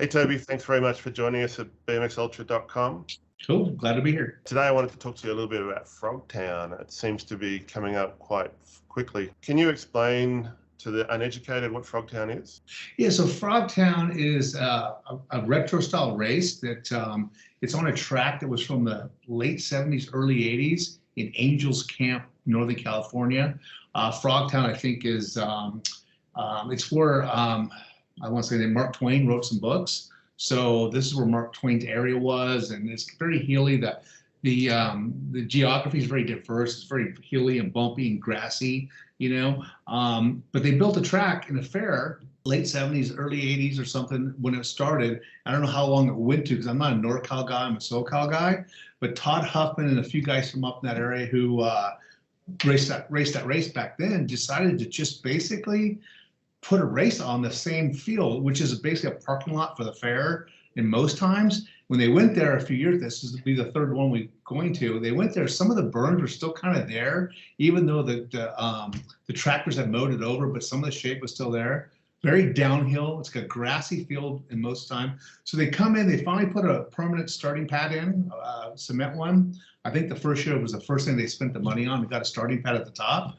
Hey, Toby, thanks very much for joining us at bmxultra.com. Cool, glad to be here. Today, I wanted to talk to you a little bit about Frogtown. It seems to be coming up quite quickly. Can you explain to the uneducated what Frogtown is? Yeah, so Frogtown is a retro style race that it's on a track that was from the late 70s, early 80s in Angels Camp, Northern California. Frogtown, I think, is it's where I want to say that Mark Twain wrote some books. So this is where Mark Twain's area was, and it's very hilly. The geography is very diverse. It's very hilly and bumpy and grassy, you know. But they built a track in a fair, late 70s, early 80s or something when it started. I don't know how long it went to because I'm not a NorCal guy, I'm a SoCal guy. But Todd Huffman and a few guys from up in that area who raced that race back then decided to just basically put a race on the same field, which is basically a parking lot for the fair. And most times when they went there a few years, this is to be the third one we're going to, they went there, some of the berms were still kind of there, even though the tractors had mowed it over, but some of the shape was still there. Very downhill. It's got a grassy field in most time. So they come in, they finally put a permanent starting pad in, cement one. I think the first year was the first thing they spent the money on. They got a starting pad at the top.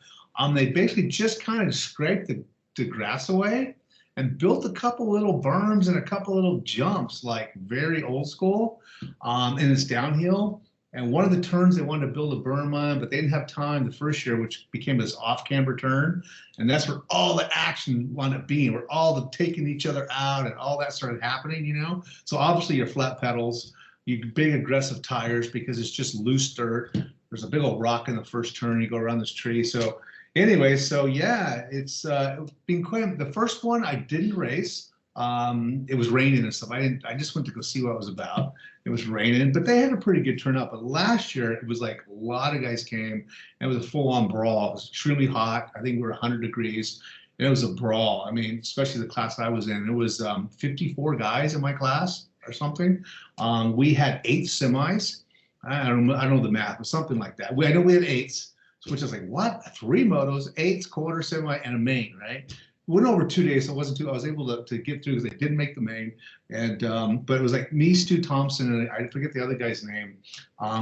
They basically just kind of scraped the grass away and built a couple little berms and a couple little jumps, like very old school. And it's downhill. And one of the turns they wanted to build a berm on, but they didn't have time the first year, which became this off-camber turn. And that's where all the action wound up being, where all the taking each other out and all that started happening, you know? So obviously your flat pedals, you big aggressive tires because it's just loose dirt. There's a big old rock in the first turn. You go around this tree. So anyway, so yeah, it's been quite. The first one I didn't race. It was raining and stuff. I just went to go see what it was about. It was raining, but they had a pretty good turnout. But last year it was like a lot of guys came, and it was a full-on brawl. It was extremely hot. I think we were 100 degrees. And it was a brawl. I mean, especially the class I was in. It was 54 guys in my class or something. We had 8 semis. I don't know the math, but something like that. I know we had 8s. Which is like, what? 3 motos, 8s, quarter, semi, and a main, right? It went over 2 days, so it wasn't too, I was able to get through because they didn't make the main. And but it was like me, Stu Thompson, and I forget the other guy's name,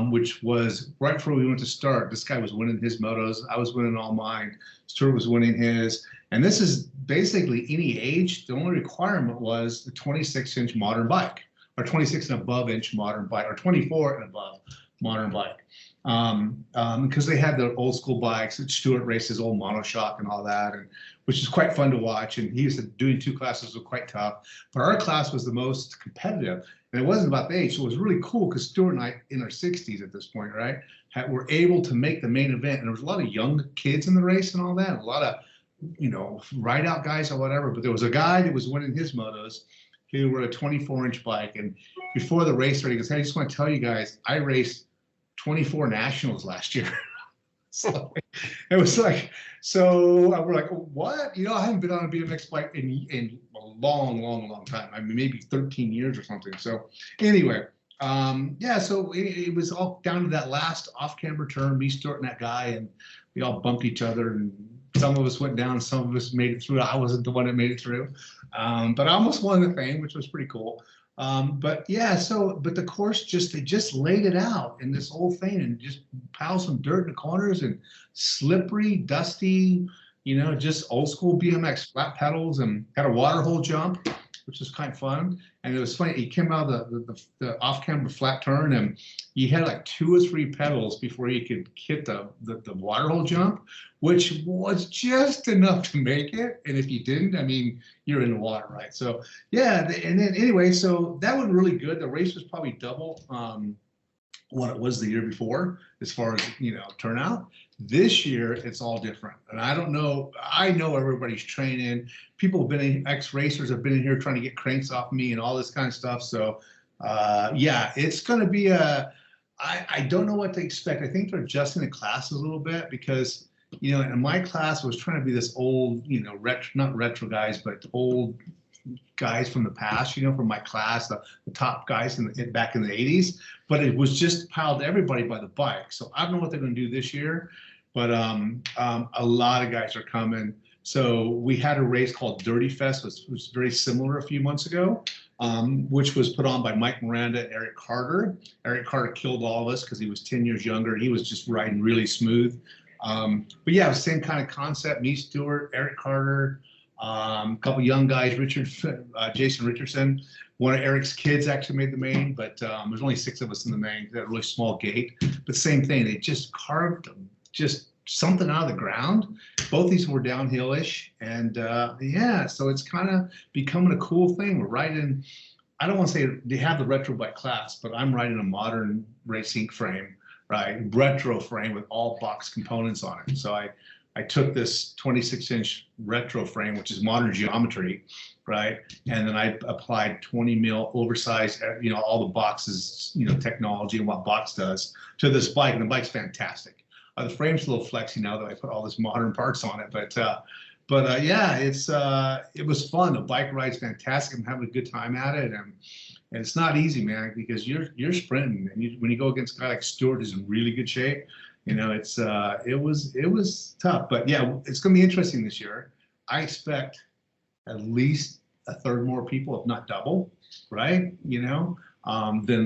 which was right before we went to start. This guy was winning his motos. I was winning all mine. Stuart was winning his. And this is basically any age. The only requirement was the 26-inch modern bike, or 26 and above inch modern bike, or 24 and above modern bike. Because they had the old school bikes. Stuart raced his old monoshock and all that, and which is quite fun to watch. And he used to doing 2 classes was quite tough. But our class was the most competitive, and it wasn't about the age. So it was really cool because Stuart and I, in our 60s at this point, right, were able to make the main event. And there was a lot of young kids in the race and all that, and a lot of, you know, ride out guys or whatever. But there was a guy that was winning his motos who were a 24-inch bike. And before the race started, he goes, "Hey, I just want to tell you guys, I raced 24 nationals last year." So it was like, so we're like, what? You know, I haven't been on a BMX bike in a long time. I mean, maybe 13 years or something. So anyway, yeah, so it was all down to that last off-camber turn, me, Stuart, and that guy, and we all bumped each other, and some of us went down, some of us made it through. I wasn't the one that made it through, but I almost won the thing, which was pretty cool. But yeah, but the course they just laid it out in this whole thing and just piled some dirt in the corners and slippery, dusty, you know, just old school BMX flat pedals, and had a water hole jump, which was kind of fun. And it was funny, you came out of the off-camber flat turn, and you had like 2 or 3 pedals before you could hit the water hole jump, which was just enough to make it. And if you didn't, I mean, you're in the water, right? So yeah, and then anyway, so that was really good. The race was probably double what it was the year before as far as, you know, turnout. This year it's all different, and I don't know. I know everybody's training. People have been in, ex-racers have been in here trying to get cranks off me and all this kind of stuff. So yeah, it's going to be a. I don't know what to expect. I think they're adjusting the classes a little bit because, you know, in my class was trying to be this old, you know, not retro guys, but old guys from the past, you know, from my class, the top guys back in the 80s, but it was just piled everybody by the bike. So I don't know what they're going to do this year, but a lot of guys are coming. So we had a race called Dirty Fest, which was very similar a few months ago. which was put on by Mike Miranda and Eric Carter. Eric Carter killed all of us because he was 10 years younger. He was just riding really smooth. But yeah, it was the same kind of concept. Me, Stewart, Eric Carter, a couple young guys, Jason Richardson. One of Eric's kids actually made the main, but there's only 6 of us in the main. That really small gate. But same thing, they just carved just something out of the ground. Both these were downhillish, and yeah, so it's kind of becoming a cool thing. We're riding. I don't want to say they have the retro bike class, but I'm riding a modern racing frame, right? Retro frame with all box components on it. So I took this 26-inch retro frame, which is modern geometry, right? And then I applied 20 mil oversized, all the boxes, technology and what box does to this bike, and the bike's fantastic. The frame's a little flexy now that I put all this modern parts on it, but yeah, it was fun. The bike ride's fantastic. I'm having a good time at it, and it's not easy, man, because you're sprinting, and when you go against a guy like Stewart, who's in really good shape, it was tough. But yeah, it's going to be interesting this year. I expect at least a third more people, if not double, right? Than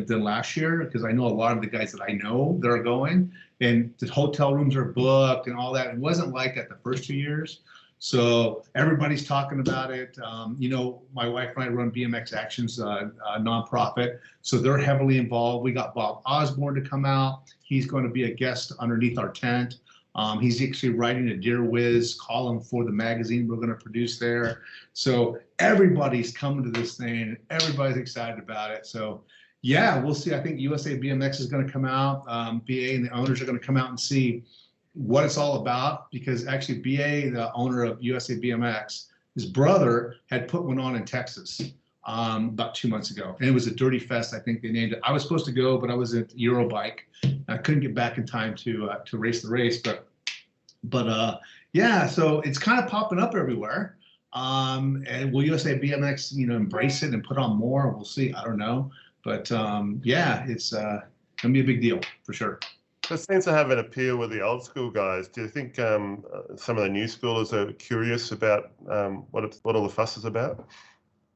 last year, because I know a lot of the guys that I know that are going, and the hotel rooms are booked and all that. It wasn't like that the first 2 years. So everybody's talking about it. My wife and I run BMX Actions, a nonprofit, so they're heavily involved. We got Bob Osborne to come out. He's going to be a guest underneath our tent. He's actually writing a Dear Whiz column for the magazine we're going to produce there. So everybody's coming to this thing. Everybody's excited about it. So yeah, we'll see. I think USA BMX is going to come out. BA and the owners are going to come out and see what it's all about, because actually BA, the owner of USA BMX, his brother had put one on in Texas about 2 months ago, and it was a Dirty Fest, I think they named it. I was supposed to go, but I was at Eurobike. I couldn't get back in time to race the race, but yeah, so it's kind of popping up everywhere. And will USA BMX, embrace it and put on more? We'll see. I don't know, but yeah, it's gonna be a big deal for sure. It seems to have an appeal with the old school guys. Do you think some of the new schoolers are curious about what all the fuss is about?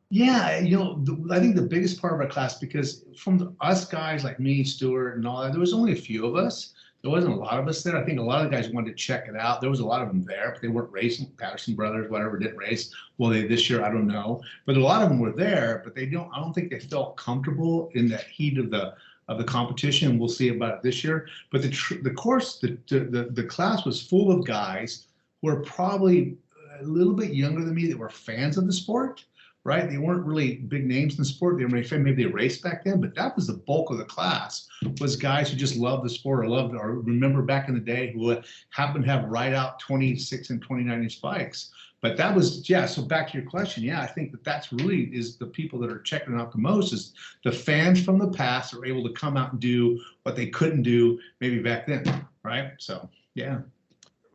Yeah, I think the biggest part of our class, because from us guys like me, Stuart, and all that, there was only a few of us. There wasn't a lot of us there. I think a lot of the guys wanted to check it out. There was a lot of them there, but they weren't racing. Patterson brothers, whatever, didn't race. Well, this year, I don't know. But a lot of them were there, but I don't think they felt comfortable in the heat of the competition. We'll see about it this year. But the class was full of guys who are probably a little bit younger than me that were fans of the sport. Right? They weren't really big names in the sport. They were maybe they raced back then, but that was the bulk of the class, was guys who just loved the sport or remember back in the day, who happened to have ride out 26 and 29-inch bikes. But that was, yeah, so back to your question, yeah, I think that's really is the people that are checking it out the most, is the fans from the past are able to come out and do what they couldn't do maybe back then, right? So, yeah.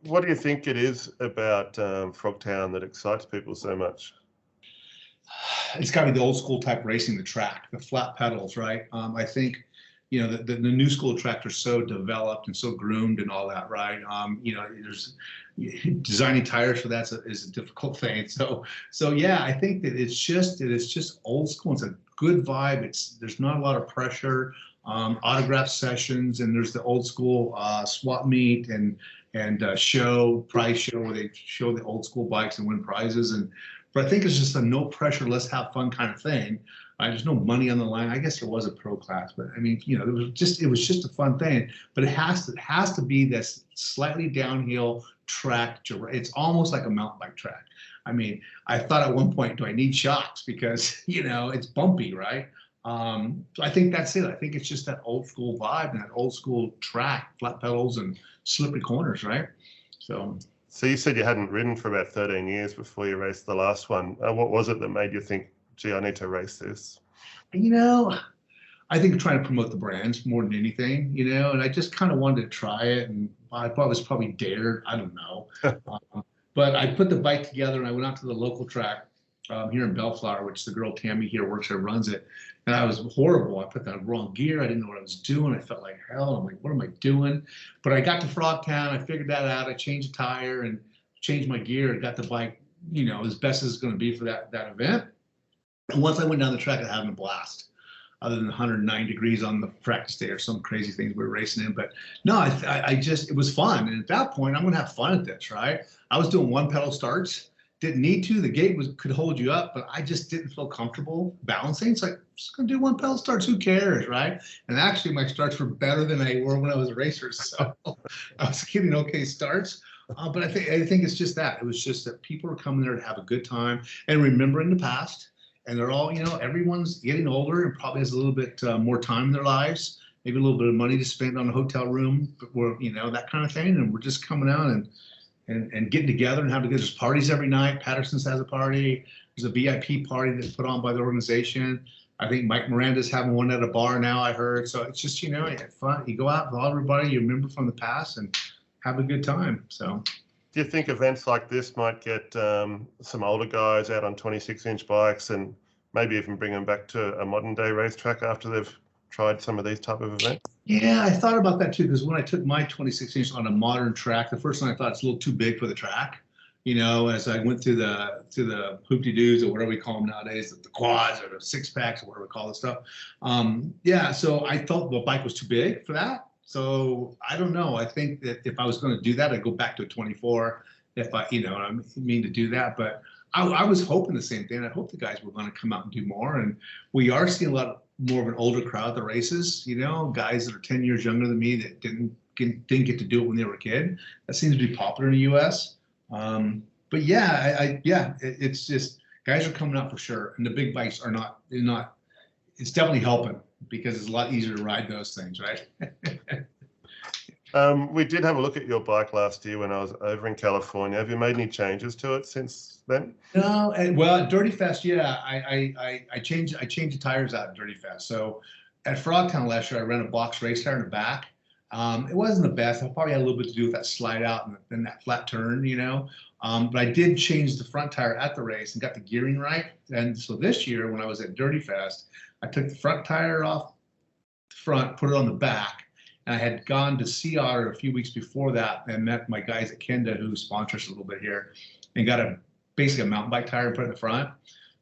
What do you think it is about Frogtown that excites people so much? It's got to be the old school type racing, the track, the flat pedals, right? I think, the new school tracks are so developed and so groomed and all that, right? There's designing tires for that is a difficult thing. So yeah, I think that it's just old school. It's a good vibe. There's not a lot of pressure. Autograph sessions, and there's the old school swap meet and prize show where they show the old school bikes and win prizes. But I think it's just a no pressure, let's have fun kind of thing. There's no money on the line. I guess there was a pro class, but I mean, it was just a fun thing. But it has to be this slightly downhill track. It's almost like a mountain bike track. I mean, I thought at one point, do I need shocks? Because it's bumpy, right? So I think that's it. I think it's just that old school vibe and that old school track, flat pedals and slippery corners, right? So you said you hadn't ridden for about 13 years before you raced the last one. What was it that made you think, gee, I need to race this? I think trying to promote the brands more than anything, and I just kind of wanted to try it, and I was probably dared, I don't know. But I put the bike together and I went out to the local track here in Bellflower, which the girl Tammy here works there, runs it. And I was horrible. I put the wrong gear. I didn't know what I was doing. I felt like hell. I'm like, what am I doing? But I got to Frogtown. I figured that out. I changed the tire and changed my gear and got the bike, as best as it's going to be for that event. And once I went down the track, I had a blast. Other than 109 degrees on the practice day or some crazy things we were racing in, but no, I just it was fun. And at that point, I'm gonna have fun at this, right? I was doing one pedal starts, didn't need to. The gate could hold you up, but I just didn't feel comfortable balancing. It's like, I'm just gonna do one pedal starts. Who cares, right? And actually, my starts were better than they were when I was a racer, so I was getting okay starts. But I think it's just that. It was just that people are coming there to have a good time and remembering the past. And they're all, everyone's getting older and probably has a little bit more time in their lives, maybe a little bit of money to spend on a hotel room, or that kind of thing. And we're just coming out and getting together and having there's parties every night. Patterson's has a party. There's a VIP party that's put on by the organization. I think Mike Miranda's having one at a bar now, I heard. So it's just, you have fun. You go out with everybody you remember from the past and have a good time. So. Do you think events like this might get some older guys out on 26-inch bikes and maybe even bring them back to a modern day racetrack after they've tried some of these type of events? Yeah, I thought about that too, because when I took my 26-inch on a modern track, the first time I thought it's a little too big for the track. As I went through the hoop-de-doos or whatever we call them nowadays, the quads or the six-packs or whatever we call this stuff. So I thought the bike was too big for that. So I don't know. I think that if I was going to do that, I'd go back to a 24 if I mean to do that. But I was hoping the same thing. I hope the guys were going to come out and do more. And we are seeing a lot more of an older crowd at the races, guys that are 10 years younger than me that didn't get to do it when they were a kid. That seems to be popular in the U.S. But it's just guys are coming out for sure. And the big bikes are not, it's definitely helping, because it's a lot easier to ride those things, right? We did have a look at your bike last year when I was over in California. Have you made any changes to it since then? No, well, at Dirty Fest, yeah, I changed the tires out at Dirty Fest. So at Frogtown last year, I ran a box race tire in the back. It wasn't the best. I probably had a little bit to do with that slide out and that flat turn, But I did change the front tire at the race and got the gearing right. And so this year, when I was at Dirty Fest, I took the front tire off the front, put it on the back, and I had gone to Sea Otter a few weeks before that and met my guys at Kenda, who sponsor us a little bit here, and got basically a mountain bike tire and put it in the front.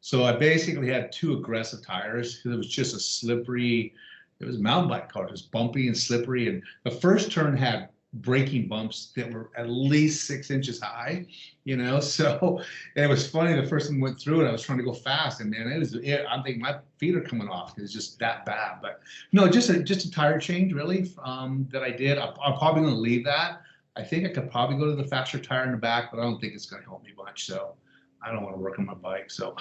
So I basically had two aggressive tires because it was just a slippery, it was a mountain bike car. It was bumpy and slippery. And the first turn had braking bumps that were at least 6 inches high, So and it was funny. The first time I went through it, I was trying to go fast, and man, I'm thinking my feet are coming off. It's just that bad. But no, just a tire change really that I did. I'm probably going to leave that. I think I could probably go to the faster tire in the back, but I don't think it's going to help me much. So I don't want to work on my bike. So.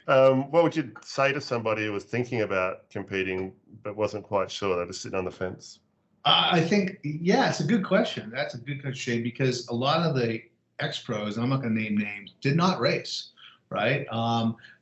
What would you say to somebody who was thinking about competing but wasn't quite sure? They're just sitting on the fence. I think, it's a good question. That's a good question, because a lot of the ex-pros, and I'm not going to name names, did not race, right?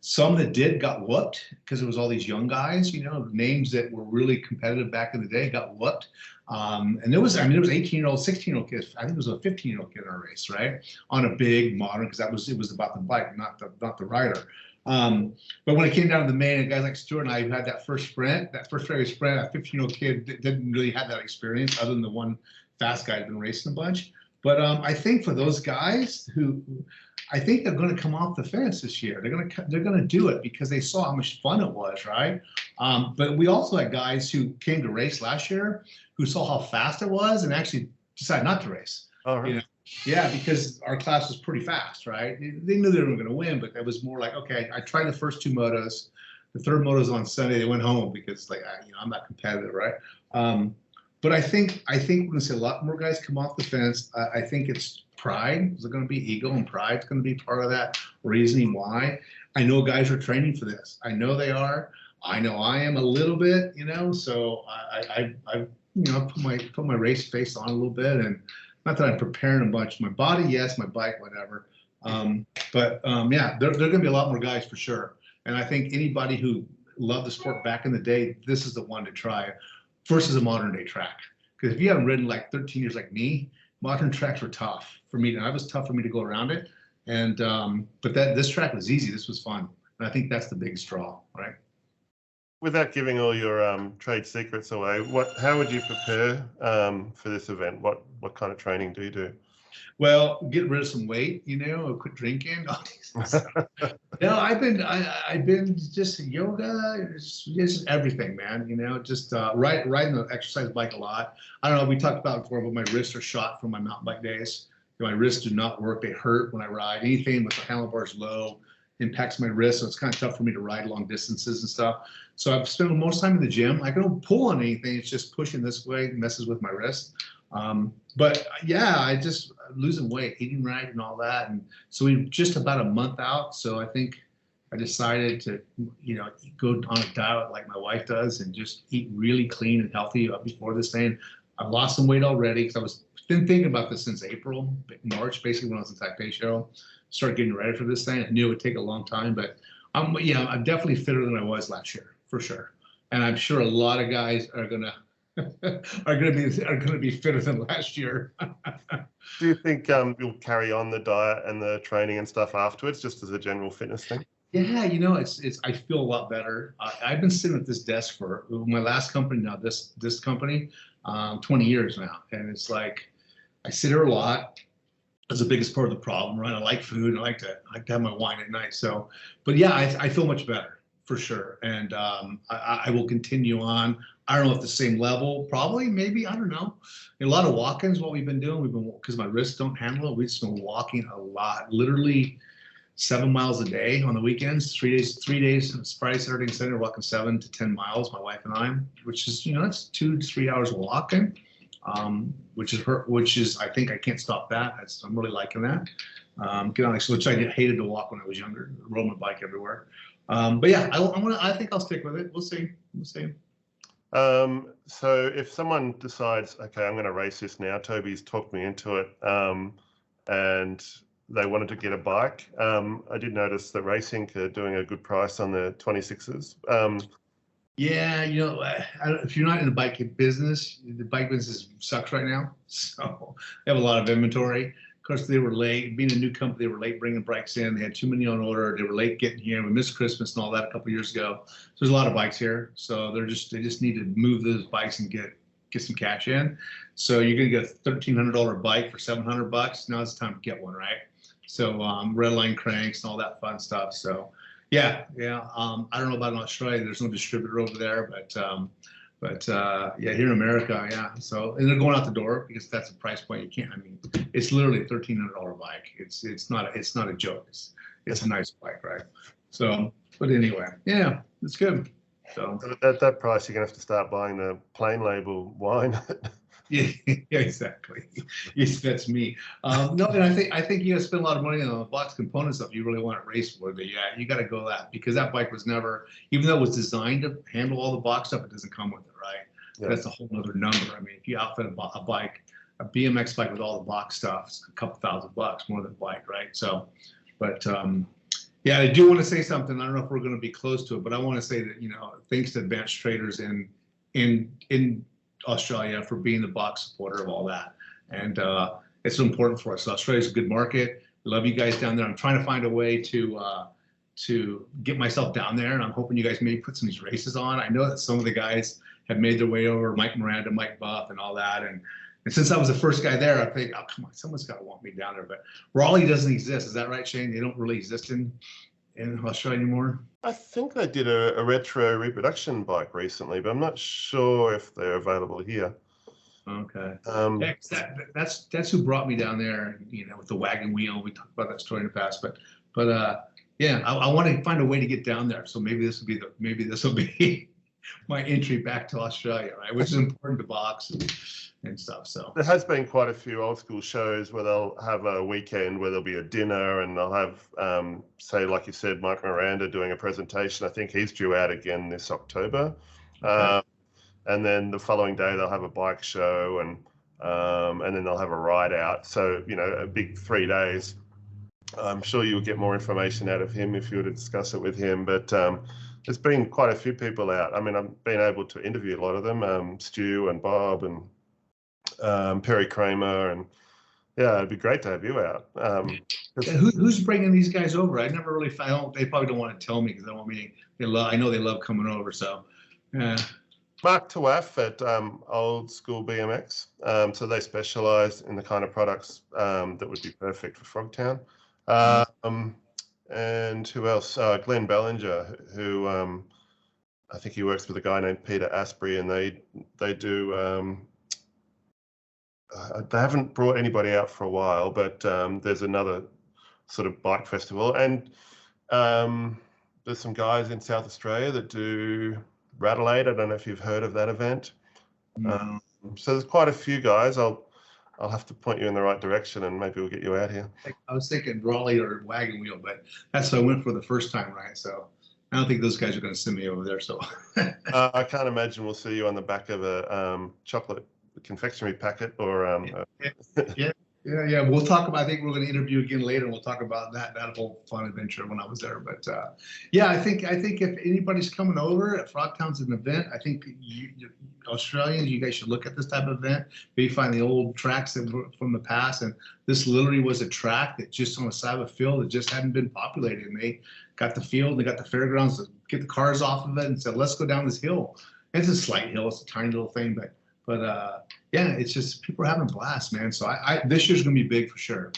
Some that did got whooped because it was all these young guys, names that were really competitive back in the day got whooped. And there was 18-year-old, 16-year-old kids. I think it was a 15-year-old kid in a race, right? On a big modern, because it was about the bike, not the rider. But when it came down to the main, and guys like Stuart and I who had that first sprint, that first ferry sprint, a 15-year-old kid didn't really have that experience other than the one fast guy had been racing a bunch. But I think for those guys I think they're going to come off the fence this year. They're going to do it because they saw how much fun it was, right? But we also had guys who came to race last year who saw how fast it was and actually decided not to race. All right. Yeah, because our class was pretty fast, right? They knew they were going to win, but it was more like, okay, I tried the first two motos. The third moto's on Sunday. They went home because, I'm not competitive, right? But I think we're going to see a lot more guys come off the fence. I think it's pride. Is it going to be ego and pride? It's going to be part of that reasoning why. I know guys are training for this. I know they are. I know I am a little bit, So I put my race face on a little bit, and not that I'm preparing a bunch. My body, yes. My bike, whatever. There are going to be a lot more guys for sure. And I think anybody who loved the sport back in the day, this is the one to try versus a modern day track. Because if you haven't ridden like 13 years like me, modern tracks were tough for me. And it was tough for me to go around it. And but this track was easy. This was fun. And I think that's the biggest draw, right? Without giving all your trade secrets away, how would you prepare for this event? What kind of training do you do? Well, get rid of some weight, quit drinking. No, I've been just yoga, just everything, man. Just riding the exercise bike a lot. I don't know. We talked about it before, but my wrists are shot from my mountain bike days. My wrists do not work. They hurt when I ride. Anything with the handlebars low impacts my wrist, so it's kind of tough for me to ride long distances and stuff. So I've spent most time in the gym. I don't pull on anything. It's just pushing this way messes with my wrist. But yeah, I just losing weight, eating right and all that. And so we're just about a month out. So I think I decided to, go on a diet like my wife does and just eat really clean and healthy before this thing. I've lost some weight already because I was been thinking about this since April, March, basically when I was in Taipei show. Started getting ready for this thing. I knew it would take a long time, but I'm definitely fitter than I was last year for sure. And I'm sure a lot of guys are gonna be fitter than last year. Do you think you'll carry on the diet and the training and stuff afterwards, just as a general fitness thing? Yeah, it's I feel a lot better. I've been sitting at this desk for my last company, now this company, 20 years now, and it's like I sit here a lot. That's the biggest part of the problem, right? I like food. I like to have my wine at night. So, but yeah, I feel much better for sure, and I will continue on. I don't know if the same level, probably, maybe, I don't know. A lot of walk-ins, what we've been doing, because my wrists don't handle it, we've just been walking a lot, literally 7 miles a day on the weekends, 3 days, Friday, Saturday, and Sunday, we're walking 7 to 10 miles, my wife and I, which is, that's 2 to 3 hours of walking, which is, I think I can't stop that. I'm really liking that. Which I hated to walk when I was younger, rode my bike everywhere. But yeah, I think I'll stick with it. We'll see. So if someone decides, okay, I'm going to race this now, Toby's talked me into it, and they wanted to get a bike. I did notice that Racing are doing a good price on the 26s. Yeah, if you're not in the bike business, the bike business sucks right now. So they have a lot of inventory. Of course, they were late. Being a new company, they were late bringing bikes in. They had too many on order. They were late getting here. We missed Christmas and all that a couple of years ago. So there's a lot of bikes here. So they just need to move those bikes and get some cash in. So you're gonna get a $1,300 bike for $700. Now it's time to get one, right? So redline cranks and all that fun stuff. So yeah. I don't know about in Australia. There's no distributor over there, but yeah, here in America, yeah. So, and they're going out the door because that's the price point. You can't. I mean, it's literally a $1,300 bike. It's not a joke. It's a nice bike, right? So, but anyway, yeah, it's good. So at that price, you're gonna have to start buying the plain label wine. Yeah, exactly. Yes, that's me. No, and I think you got to spend a lot of money on the box component stuff. You really want to race for it, yeah, you got to go that because that bike was never, even though it was designed to handle all the box stuff, it doesn't come with it, right? Yeah. That's a whole other number. I mean, if you outfit a bike, a BMX bike with all the box stuff, it's a couple $1,000 more than a bike, right? So, but yeah, I do want to say something. I don't know if we're going to be close to it, but I want to say that thanks to Advanced Traders in Australia for being the box supporter of all that, and it's important for us. Australia's a good market. I love you guys down there. I'm trying to find a way to get myself down there, and I'm hoping you guys maybe put some of these races on. I know that some of the guys have made their way over, Mike Miranda, Mike Buff, and all that, and since I was the first guy there, I think, oh come on, someone's got to want me down there. But Raleigh doesn't exist. Is that right, Shane? They don't really exist in Australia anymore? I think they did a retro reproduction bike recently, but I'm not sure if they're available here. Okay. Yeah, that's who brought me down there, with the wagon wheel. We talked about that story in the past, but yeah, I want to find a way to get down there. So maybe this will be my entry back to Australia, right? Which is important to box and stuff. So there has been quite a few old school shows where they'll have a weekend where there'll be a dinner and they'll have, say, like you said, Mike Miranda doing a presentation. I think he's due out again this October. Okay. And then the following day they'll have a bike show and then they'll have a ride out. So, a big 3 days. I'm sure you'll get more information out of him if you were to discuss it with him. But there's been quite a few people out. I mean, I've been able to interview a lot of them, Stu and Bob and Perry Kramer, and yeah, it'd be great to have you out. Who's bringing these guys over? I never really found. They probably don't want to tell me because they want me. I know they love coming over. So, Mark Tawaf at Old School BMX. So they specialise in the kind of products that would be perfect for Frogtown. And who else? Glenn Bellinger, who I think he works with a guy named Peter Asprey, and they do. They haven't brought anybody out for a while, but there's another sort of bike festival, and there's some guys in South Australia that do Radelaide. I don't know if you've heard of that event. No. So there's quite a few guys. I'll have to point you in the right direction, and maybe we'll get you out here. I was thinking Raleigh or Wagon Wheel, but that's what I went for the first time, right? So I don't think those guys are going to send me over there. So I can't imagine we'll see you on the back of a chocolate confectionery packet or Yeah. We'll talk about. I think we're going to interview again later, and we'll talk about that whole fun adventure when I was there. But yeah, I think if anybody's coming over, at Frogtown's an event. I think you Australians, you guys should look at this type of event. Maybe find the old tracks that were from the past, and this literally was a track that just on the side of a field that just hadn't been populated. And they got the field, they got the fairgrounds to get the cars off of it, and said, "Let's go down this hill." It's a slight hill. It's a tiny little thing, but yeah, it's just people are having a blast, man. So I this year's gonna be big for sure.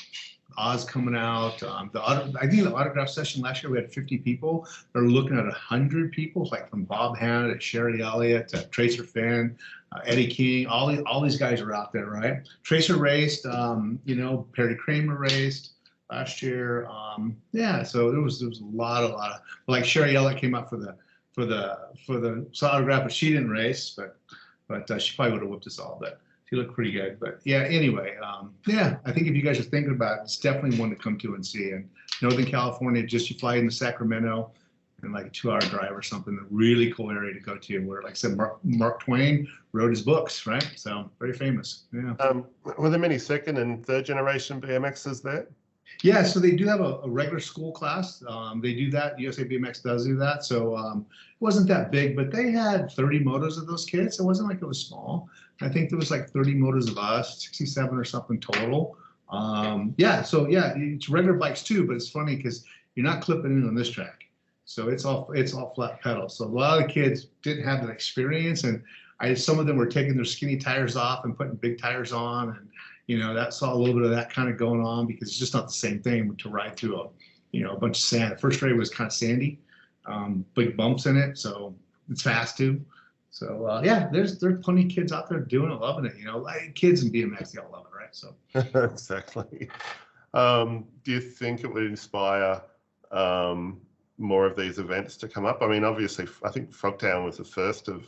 Oz coming out. I think the autograph session last year we had 50 people. They're looking at 100 people, like from Bob Hannah to Sherry Elliott to Tracer Finn, Eddie King. All these guys are out there, right? Tracer raced. Perry Kramer raced last year. Yeah, so there was a lot of like Sherry Elliott came out for the autograph, but she didn't race, but she probably would have whipped us all, but she looked pretty good. But yeah, anyway, yeah, I think if you guys are thinking about it, it's definitely one to come to and see. And Northern California, just you fly into Sacramento and like a 2-hour drive or something, a really cool area to go to where, like I said, Mark Twain wrote his books, right? So very famous. Yeah. Were there many second and third generation BMXs there? Yeah, so they do have a regular school class. They do that. USA BMX does do that. So it wasn't that big, but they had 30 motos of those kids. It wasn't like it was small. I think there was like 30 motos of us, 67 or something total. Yeah, so yeah, it's regular bikes too, but it's funny because you're not clipping in on this track. So it's all flat pedal. So a lot of the kids didn't have that experience, and some of them were taking their skinny tires off and putting big tires on, and that saw a little bit of that kind of going on because it's just not the same thing to ride through a bunch of sand. The first raid was kind of sandy, big bumps in it, so it's fast too. So yeah, there's plenty of kids out there doing it, loving it. Like kids in BMX, they all love it, right? So exactly. Do you think it would inspire more of these events to come up? I mean, obviously, I think Frogtown was the first of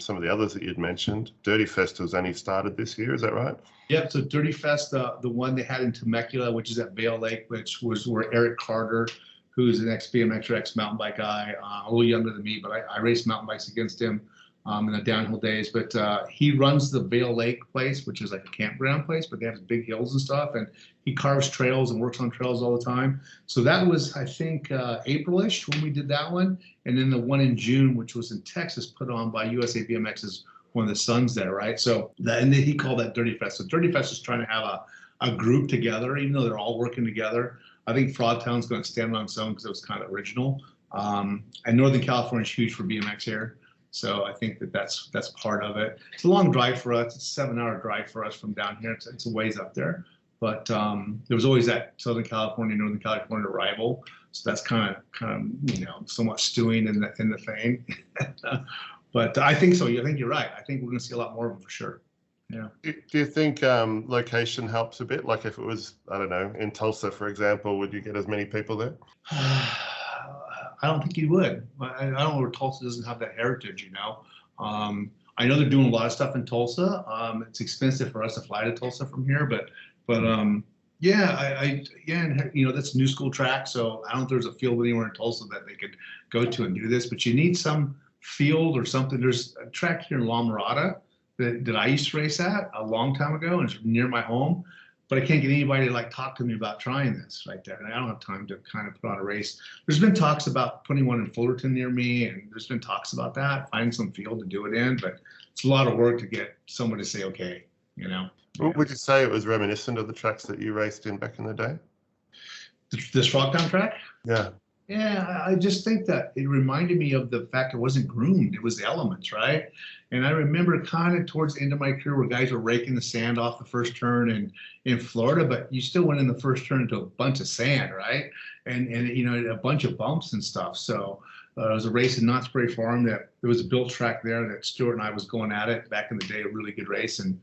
some of the others that you'd mentioned. Dirty Fest was only started this year, is that right? Yep. So Dirty Fest, the one they had in Temecula, which is at Vail Lake, which was where Eric Carter, who's an ex-BMX or ex-mountain bike guy, a little younger than me, but I raced mountain bikes against him in the downhill days. But he runs the Vail Lake place, which is like a campground place, but they have big hills and stuff. And he carves trails and works on trails all the time. So that was, I think, April-ish when we did that one. And then the one in June, which was in Texas, put on by USA BMX's one of the sons there, right? So and then he called that Dirty Fest. So Dirty Fest is trying to have a group together, even though they're all working together. I think Frogtown's going to stand on its own because it was kind of original. And Northern California is huge for BMX here. So I think that's part of it. It's a long drive for us. It's a 7-hour drive for us from down here. It's a ways up there. But there was always that Southern California, Northern California rival. So that's kind of somewhat stewing in the thing. But I think so. I think you're right. I think we're going to see a lot more of them for sure. Yeah. Do you think location helps a bit? Like if it was, I don't know, in Tulsa, for example, would you get as many people there? I don't think you would. I don't know where Tulsa doesn't have that heritage, I know they're doing a lot of stuff in Tulsa. It's expensive for us to fly to Tulsa from here, but yeah, that's a new school track. So I don't know if there's a field anywhere in Tulsa that they could go to and do this, but you need some field or something. There's a track here in La Mirada that I used to race at a long time ago, and it's near my home, but I can't get anybody to talk to me about trying this right there. And I don't have time to kind of put on a race. There's been talks about putting one in Fullerton near me, and there's been talks about that, finding some field to do it in, but it's a lot of work to get someone to say, okay, Would you say it was reminiscent of the tracks that you raced in back in the day? This Frogtown track? Yeah. Yeah, I just think that it reminded me of the fact it wasn't groomed. It was the elements, right? And I remember kind of towards the end of my career where guys were raking the sand off the first turn in Florida, but you still went in the first turn into a bunch of sand, right? And you know, a bunch of bumps and stuff. So it was a race in Knott's Berry Farm that there was a built track there that Stuart and I was going at it back in the day, a really good race. And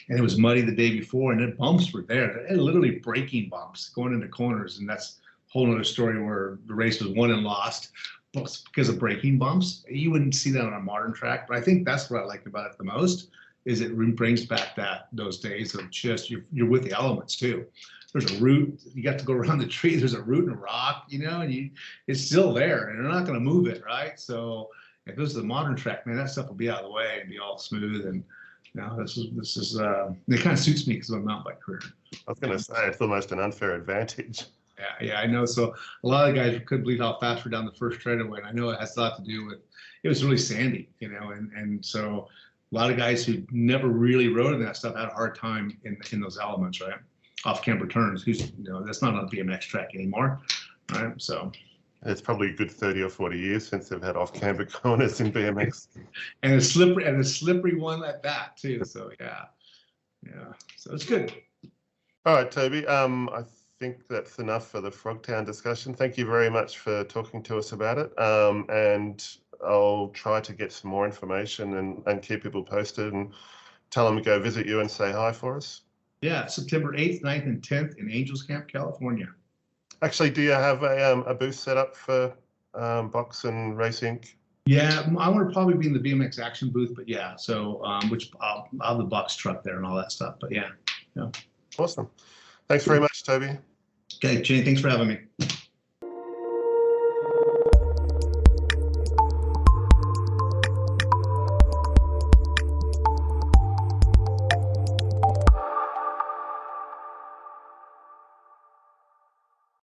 it was muddy the day before, and the bumps were there. They had literally breaking bumps going into corners, and that's whole other story where the race was won and lost because of braking bumps. You wouldn't see that on a modern track, but I think that's what I liked about it the most is it brings back those days of just you're with the elements too. There's a root, you got to go around the tree. There's a root and a rock, you know, and it's still there, and they're not going to move it, right? So if this is a modern track, man, that stuff will be out of the way and be all smooth. And you know, this is it kind of suits me because of my mountain bike career. I was going to say it's almost an unfair advantage. Yeah, I know. So a lot of the guys couldn't believe how fast we're down the first straightaway. And I know it has a lot to do with it was really sandy, you know, and so a lot of guys who never really rode in that stuff had a hard time in those elements, right? Off camber turns. You know, that's not on a BMX track anymore, right? So it's probably a good 30 or 40 years since they've had off camber corners in BMX. and a slippery one at that too. So yeah. So it's good. All right, Toby. I think that's enough for the Frogtown discussion. Thank you very much for talking to us about it. And I'll try to get some more information and keep people posted and tell them to go visit you and say hi for us. Yeah, September 8th, 9th, and 10th in Angels Camp, California. Actually, do you have a booth set up for Box and Race Inc.? Yeah, I want to probably be in the BMX Action booth, but yeah, so which I'll have the box truck there and all that stuff. But yeah. Awesome. Thanks very much, Toby. Okay, Jane, thanks for having me.